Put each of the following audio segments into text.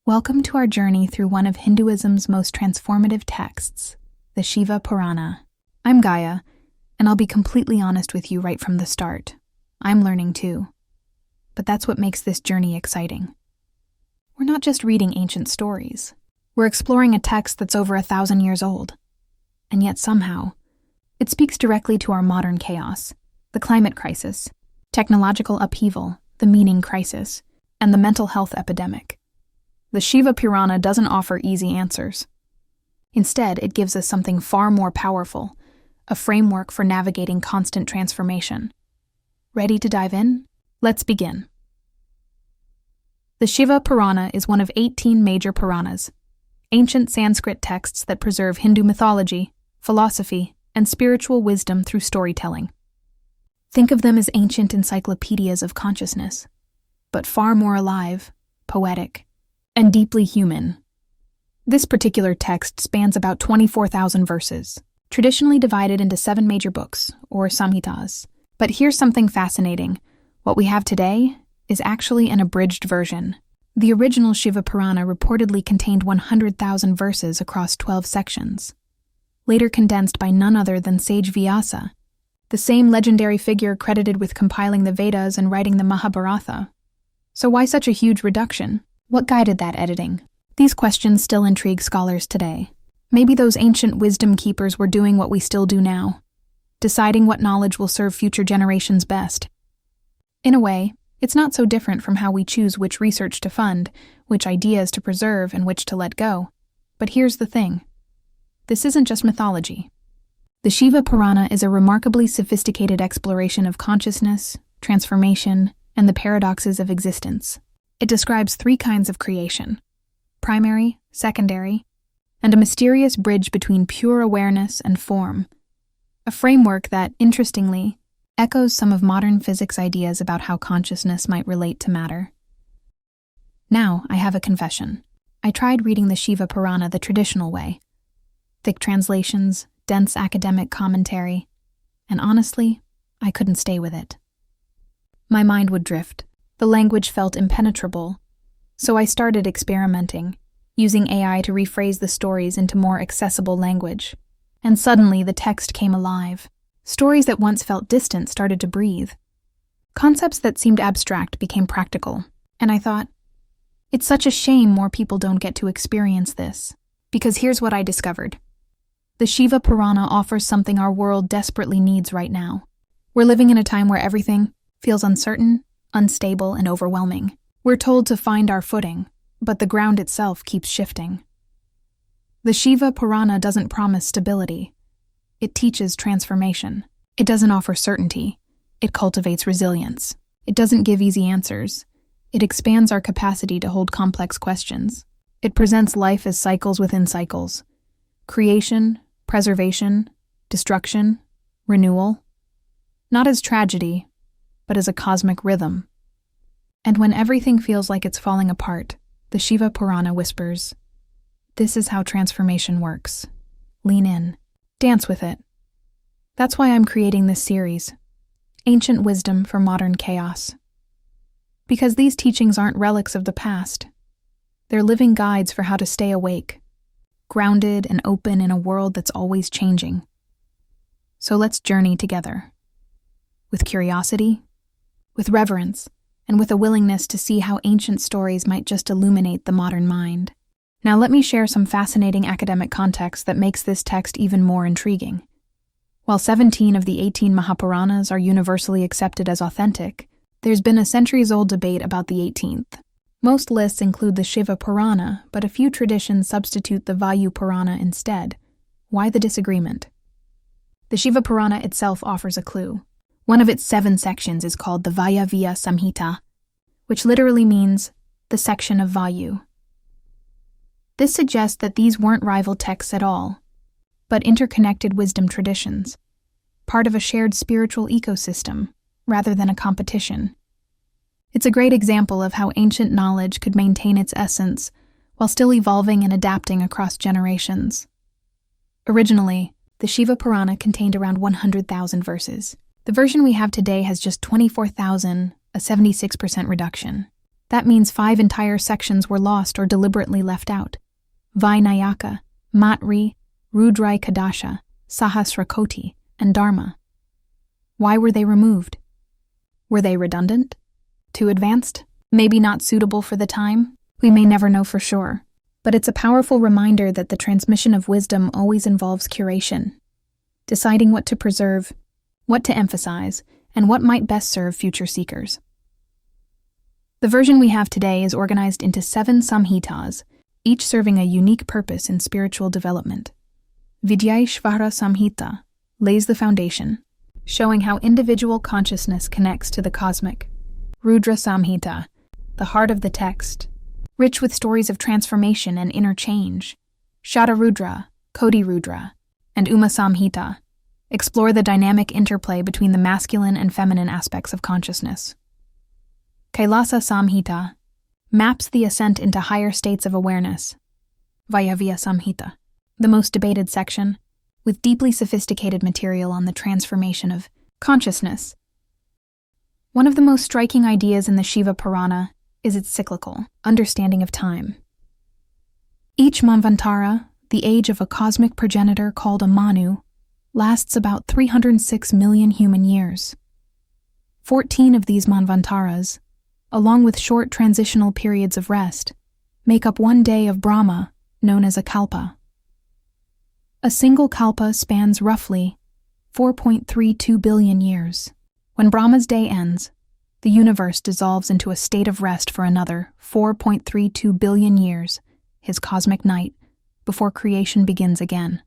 Welcome to our journey through one of Hinduism's most transformative texts, the Shiva Purana. I'm Gaia, and I'll be completely honest with you right from the start. I'm learning too. But that's what makes this journey exciting. We're not just reading ancient stories. We're exploring a text that's over 1,000 years old. And yet somehow, it speaks directly to our modern chaos, the climate crisis, technological upheaval, the meaning crisis, and the mental health epidemic. The Shiva Purana doesn't offer easy answers. Instead, it gives us something far more powerful, a framework for navigating constant transformation. Ready to dive in? Let's begin. The Shiva Purana is one of 18 major Puranas, ancient Sanskrit texts that preserve Hindu mythology, philosophy, and spiritual wisdom through storytelling. Think of them as ancient encyclopedias of consciousness, but far more alive, poetic, and deeply human. This particular text spans about 24,000 verses, traditionally divided into 7 major books, or samhitas. But here's something fascinating. What we have today is actually an abridged version. The original Shiva Purana reportedly contained 100,000 verses across 12 sections, later condensed by none other than sage Vyasa, the same legendary figure credited with compiling the Vedas and writing the Mahabharata. So why such a huge reduction? What guided that editing? These questions still intrigue scholars today. Maybe those ancient wisdom keepers were doing what we still do now, deciding what knowledge will serve future generations best. In a way, it's not so different from how we choose which research to fund, which ideas to preserve, and which to let go. But here's the thing. This isn't just mythology. The Shiva Purana is a remarkably sophisticated exploration of consciousness, transformation, and the paradoxes of existence. It describes 3 kinds of creation: primary, secondary, and a mysterious bridge between pure awareness and form. A framework that, interestingly, echoes some of modern physics ideas about how consciousness might relate to matter. Now, I have a confession. I tried reading the Shiva Purana the traditional way. Thick translations, dense academic commentary, and honestly, I couldn't stay with it. My mind would drift. The language felt impenetrable, so I started experimenting, using AI to rephrase the stories into more accessible language. And suddenly, the text came alive. Stories that once felt distant started to breathe. Concepts that seemed abstract became practical, and I thought, it's such a shame more people don't get to experience this. Because here's what I discovered. The Shiva Purana offers something our world desperately needs right now. We're living in a time where everything feels uncertain, unstable, and overwhelming. We're told to find our footing, but the ground itself keeps shifting. The Shiva Purana doesn't promise stability. It teaches transformation. It doesn't offer certainty. It cultivates resilience. It doesn't give easy answers. It expands our capacity to hold complex questions. It presents life as cycles within cycles: creation, preservation, destruction, renewal. Not as tragedy, but as a cosmic rhythm. And when everything feels like it's falling apart, the Shiva Purana whispers, "This is how transformation works. Lean in. Dance with it." That's why I'm creating this series, Ancient Wisdom for Modern Chaos. Because these teachings aren't relics of the past. They're living guides for how to stay awake, grounded and open in a world that's always changing. So let's journey together. With curiosity, with reverence, and with a willingness to see how ancient stories might just illuminate the modern mind. Now let me share some fascinating academic context that makes this text even more intriguing. While 17 of the 18 Mahapuranas are universally accepted as authentic, there's been a centuries-old debate about the 18th. Most lists include the Shiva Purana, but a few traditions substitute the Vayu Purana instead. Why the disagreement? The Shiva Purana itself offers a clue. One of its 7 sections is called the Vayavya Samhita, which literally means the section of Vayu. This suggests that these weren't rival texts at all, but interconnected wisdom traditions, part of a shared spiritual ecosystem, rather than a competition. It's a great example of how ancient knowledge could maintain its essence while still evolving and adapting across generations. Originally, the Shiva Purana contained around 100,000 verses. The version we have today has just 24,000, a 76% reduction. That means 5 entire sections were lost or deliberately left out. Vinayaka, Matri, Rudrai Kadasha, Sahasrakoti, and Dharma. Why were they removed? Were they redundant? Too advanced? Maybe not suitable for the time? We may never know for sure. But it's a powerful reminder that the transmission of wisdom always involves curation, deciding what to preserve, what to emphasize, and what might best serve future seekers. The version we have today is organized into 7 samhitas, each serving a unique purpose in spiritual development. Vidyeshvara Samhita lays the foundation, showing how individual consciousness connects to the cosmic. Rudra Samhita, the heart of the text, rich with stories of transformation and inner change. Shatarudra, Koti Rudra, and Uma Samhita explore the dynamic interplay between the masculine and feminine aspects of consciousness. Kailasa Samhita maps the ascent into higher states of awareness. Vayavya Samhita, the most debated section, with deeply sophisticated material on the transformation of consciousness. One of the most striking ideas in the Shiva Purana is its cyclical understanding of time. Each Manvantara, the age of a cosmic progenitor called a Manu, lasts about 306 million human years. 14 of these Manvantaras, along with short transitional periods of rest, make up one day of Brahma, known as a kalpa. A single kalpa spans roughly 4.32 billion years. When Brahma's day ends, the universe dissolves into a state of rest for another 4.32 billion years, his cosmic night, before creation begins again.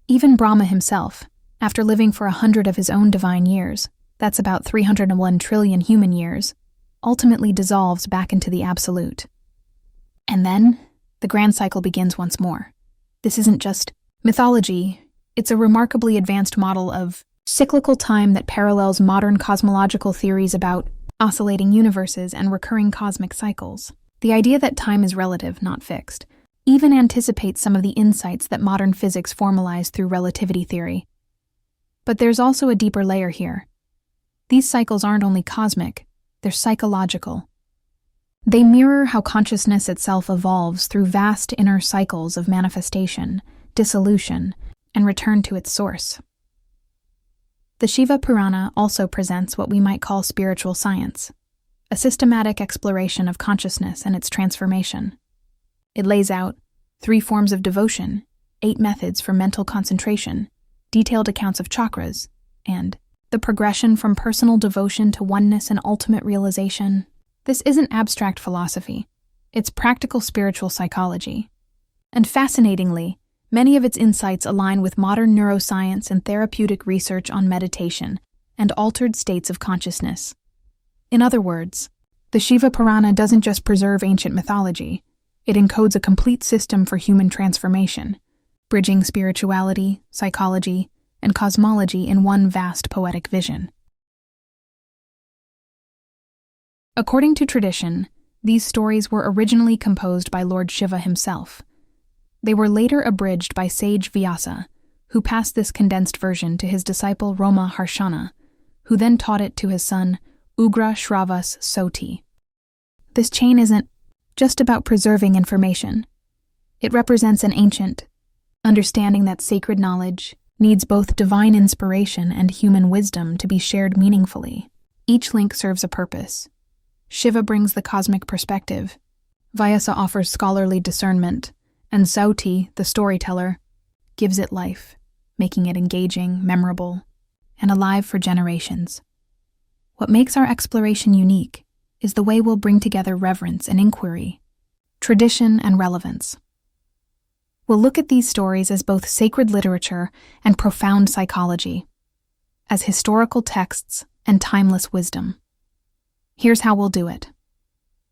Even Brahma himself, after living for 100 of his own divine years, that's about 301 trillion human years, ultimately dissolves back into the absolute. And then, the grand cycle begins once more. This isn't just mythology, it's a remarkably advanced model of cyclical time that parallels modern cosmological theories about oscillating universes and recurring cosmic cycles. The idea that time is relative, not fixed, even anticipates some of the insights that modern physics formalize through relativity theory. But there's also a deeper layer here. These cycles aren't only cosmic, they're psychological. They mirror how consciousness itself evolves through vast inner cycles of manifestation, dissolution, and return to its source. The Shiva Purana also presents what we might call spiritual science, a systematic exploration of consciousness and its transformation. It lays out 3 forms of devotion, 8 methods for mental concentration, detailed accounts of chakras, and the progression from personal devotion to oneness and ultimate realization. This isn't abstract philosophy, it's practical spiritual psychology. And fascinatingly, many of its insights align with modern neuroscience and therapeutic research on meditation and altered states of consciousness. In other words, the Shiva Purana doesn't just preserve ancient mythology, it encodes a complete system for human transformation, bridging spirituality, psychology, and cosmology in one vast poetic vision. According to tradition, these stories were originally composed by Lord Shiva himself. They were later abridged by sage Vyasa, who passed this condensed version to his disciple Roma Harshana, who then taught it to his son Ugra Shravas Soti. This chain isn't just about preserving information. It represents an ancient understanding that sacred knowledge needs both divine inspiration and human wisdom to be shared meaningfully. Each link serves a purpose. Shiva brings the cosmic perspective, Vyasa offers scholarly discernment, and Sauti, the storyteller, gives it life, making it engaging, memorable, and alive for generations. What makes our exploration unique is the way we'll bring together reverence and inquiry, tradition and relevance. We'll look at these stories as both sacred literature and profound psychology, as historical texts and timeless wisdom. Here's how we'll do it.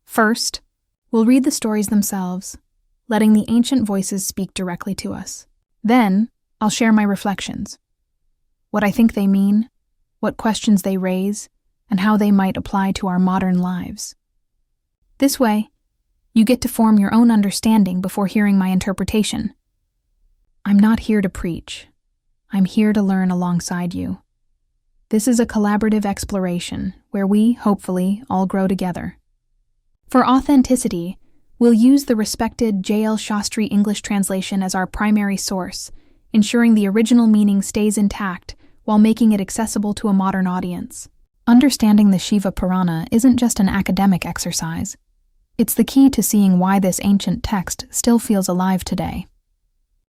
First, we'll read the stories themselves, letting the ancient voices speak directly to us. Then, I'll share my reflections, what I think they mean, what questions they raise, and how they might apply to our modern lives. This way, you get to form your own understanding before hearing my interpretation. I'm not here to preach. I'm here to learn alongside you. This is a collaborative exploration where we, hopefully, all grow together. For authenticity, we'll use the respected J.L. Shastri English translation as our primary source, ensuring the original meaning stays intact while making it accessible to a modern audience. Understanding the Shiva Purana isn't just an academic exercise. It's the key to seeing why this ancient text still feels alive today.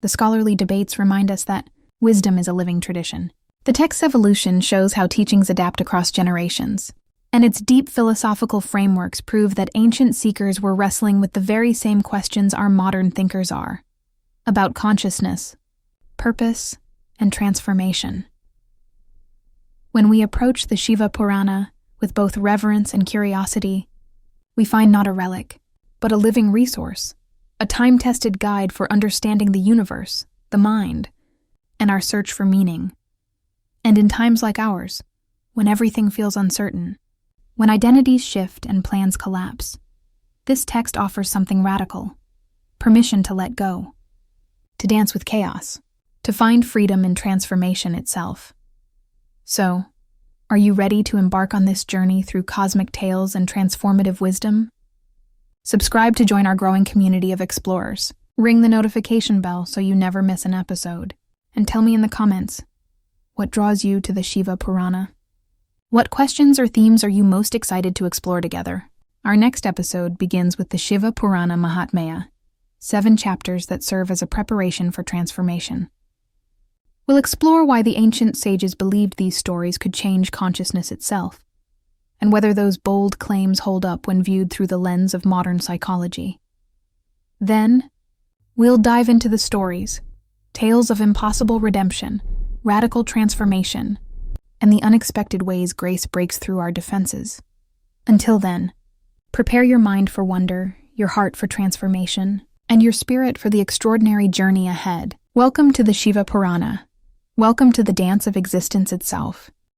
The scholarly debates remind us that wisdom is a living tradition. The text's evolution shows how teachings adapt across generations, and its deep philosophical frameworks prove that ancient seekers were wrestling with the very same questions our modern thinkers are, about consciousness, purpose, and transformation. When we approach the Shiva Purana with both reverence and curiosity, we find not a relic, but a living resource, a time-tested guide for understanding the universe, the mind, and our search for meaning. And in times like ours, when everything feels uncertain, when identities shift and plans collapse, this text offers something radical: permission to let go, to dance with chaos, to find freedom in transformation itself. So, are you ready to embark on this journey through cosmic tales and transformative wisdom? Subscribe to join our growing community of explorers. Ring the notification bell so you never miss an episode. And tell me in the comments, what draws you to the Shiva Purana? What questions or themes are you most excited to explore together? Our next episode begins with the Shiva Purana Mahatmya, 7 chapters that serve as a preparation for transformation. We'll explore why the ancient sages believed these stories could change consciousness itself, and whether those bold claims hold up when viewed through the lens of modern psychology. Then, we'll dive into the stories, tales of impossible redemption, radical transformation, and the unexpected ways grace breaks through our defenses. Until then, prepare your mind for wonder, your heart for transformation, and your spirit for the extraordinary journey ahead. Welcome to the Shiva Purana. Welcome to the dance of existence itself.